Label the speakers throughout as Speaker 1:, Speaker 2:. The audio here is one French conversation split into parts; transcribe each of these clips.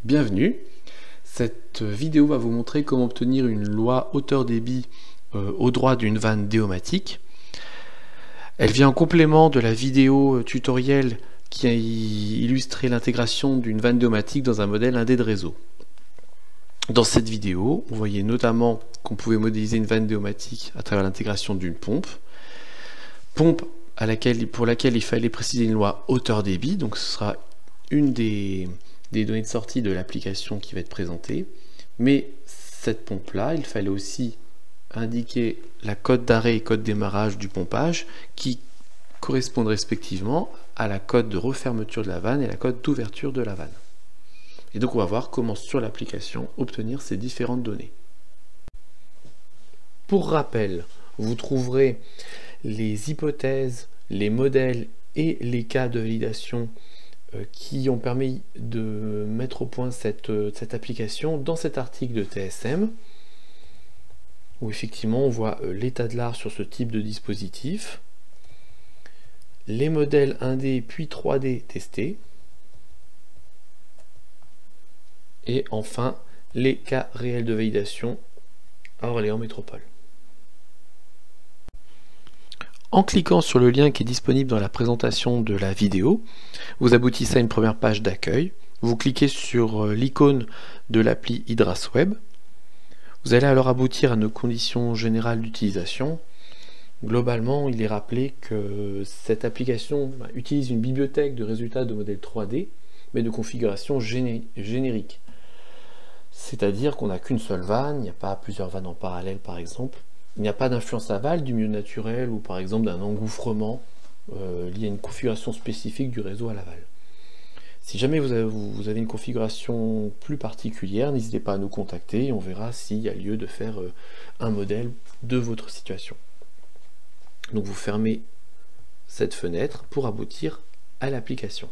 Speaker 1: Bienvenue. Cette vidéo va vous montrer comment obtenir une loi hauteur-débit au droit d'une vanne déomatique. Elle vient en complément de la vidéo tutoriel qui a illustré l'intégration d'une vanne déomatique dans un modèle indé de réseau. Dans cette vidéo, on voyait notamment qu'on pouvait modéliser une vanne déomatique à travers l'intégration d'une pompe pour laquelle il fallait préciser une loi hauteur-débit, donc ce sera une des données de sortie de l'application qui va être présentée. Mais cette pompe-là, il fallait aussi indiquer la cote d'arrêt et cote démarrage du pompage qui correspondent respectivement à la cote de refermeture de la vanne et la cote d'ouverture de la vanne. Et donc on va voir comment sur l'application obtenir ces différentes données. Pour rappel, vous trouverez les hypothèses, les modèles et les cas de validation qui ont permis de mettre au point cette application dans cet article de TSM, où effectivement on voit l'état de l'art sur ce type de dispositif, les modèles 1D puis 3D testés, et enfin les cas réels de validation à Orléans Métropole. En cliquant sur le lien qui est disponible dans la présentation de la vidéo, vous aboutissez à une première page d'accueil. Vous cliquez sur l'icône de l'appli Hydrasweb. Vous allez alors aboutir à nos conditions générales d'utilisation. Globalement, il est rappelé que cette application utilise une bibliothèque de résultats de modèles 3D, mais de configuration générique. C'est-à-dire qu'on n'a qu'une seule vanne, il n'y a pas plusieurs vannes en parallèle par exemple. Il n'y a pas d'influence aval du milieu naturel ou par exemple d'un engouffrement lié à une configuration spécifique du réseau à l'aval. Si jamais vous avez une configuration plus particulière, n'hésitez pas à nous contacter et on verra s'il y a lieu de faire un modèle de votre situation. Donc vous fermez cette fenêtre pour aboutir à l'application.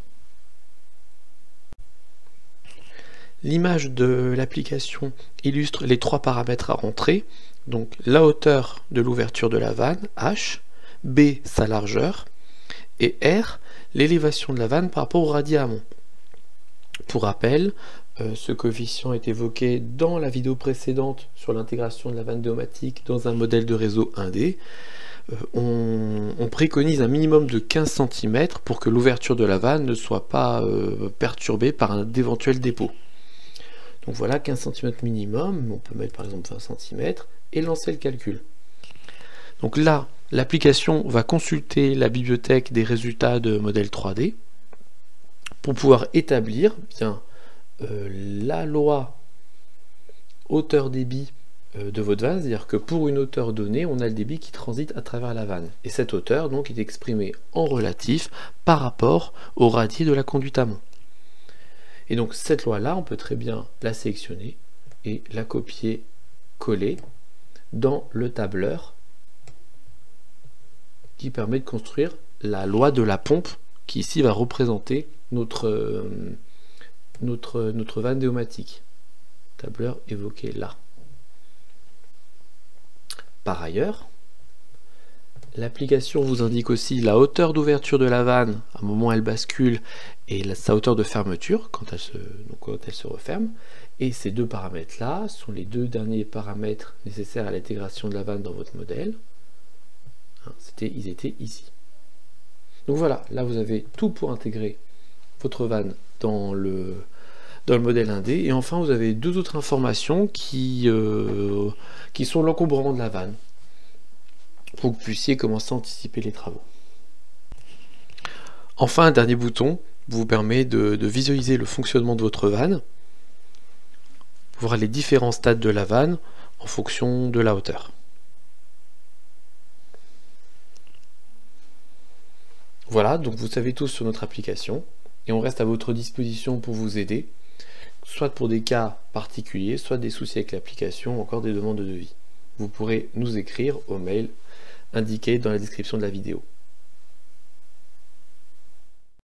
Speaker 1: L'image de l'application illustre les trois paramètres à rentrer. Donc la hauteur de l'ouverture de la vanne, H, B, sa largeur, et R, l'élévation de la vanne par rapport au radis amont. Pour rappel, ce coefficient est évoqué dans la vidéo précédente sur l'intégration de la vanne déomatique dans un modèle de réseau 1D. On préconise un minimum de 15 cm pour que l'ouverture de la vanne ne soit pas perturbée par d'éventuels dépôts. Donc voilà, 15 cm minimum, on peut mettre par exemple 20 cm, et lancer le calcul. Donc là, l'application va consulter la bibliothèque des résultats de modèle 3D pour pouvoir établir bien la loi hauteur-débit de votre vanne, c'est-à-dire que pour une hauteur donnée, on a le débit qui transite à travers la vanne. Et cette hauteur donc est exprimée en relatif par rapport au radis de la conduite amont. Et donc cette loi-là, on peut très bien la sélectionner et la copier-coller dans le tableur qui permet de construire la loi de la pompe qui ici va représenter notre vanne déomatique. Tableur évoqué là. Par ailleurs, l'application vous indique aussi la hauteur d'ouverture de la vanne à un moment où elle bascule et sa hauteur de fermeture quand elle se referme. Et ces deux paramètres-là sont les deux derniers paramètres nécessaires à l'intégration de la vanne dans votre modèle. Ils étaient ici. Donc voilà, là vous avez tout pour intégrer votre vanne dans le modèle 1D. Et enfin, vous avez deux autres informations qui sont l'encombrement de la vanne, pour que vous puissiez commencer à anticiper les travaux. Enfin, un dernier bouton vous permet de visualiser le fonctionnement de votre vanne, voir les différents stades de la vanne en fonction de la hauteur. Voilà, donc vous savez tous sur notre application, et on reste à votre disposition pour vous aider, soit pour des cas particuliers, soit des soucis avec l'application, ou encore des demandes de devis. Vous pourrez nous écrire au mail indiqué dans la description de la vidéo.